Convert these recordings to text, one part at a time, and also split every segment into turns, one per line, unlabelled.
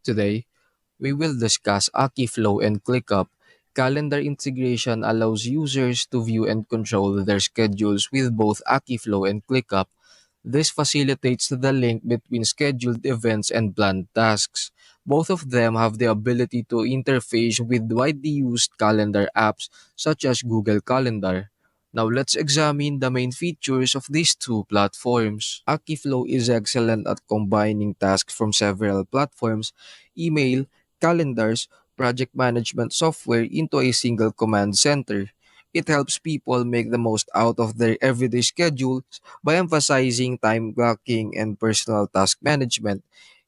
Today, we will discuss AkiFlow and ClickUp. Calendar integration allows users to view and control their schedules with both AkiFlow and ClickUp. This facilitates the link between scheduled events and planned tasks. Both of them have the ability to interface with widely used calendar apps such as Google Calendar. Now let's examine the main features of these two platforms. Akiflow is excellent at combining tasks from several platforms, email, calendars, project management software into a single command center. It helps people make the most out of their everyday schedules by emphasizing time blocking and personal task management.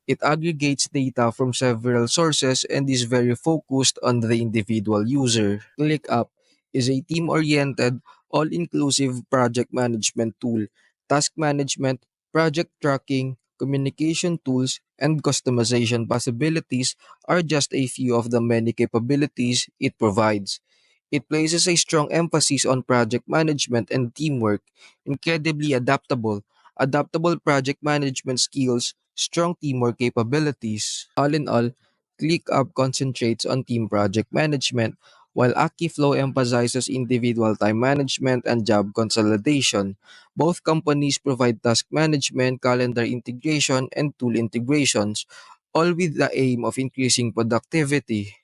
It aggregates data from several sources and is very focused on the individual user. ClickUp is a team oriented, all inclusive project management tool. Task management, project tracking, communication tools, and customization possibilities are just a few of the many capabilities it provides. It places a strong emphasis on project management and teamwork, incredibly adaptable project management skills, strong teamwork capabilities. All in all, ClickUp concentrates on team project management, while AkiFlow emphasizes individual time management and job consolidation. Both companies provide task management, calendar integration, and tool integrations, all with the aim of increasing productivity.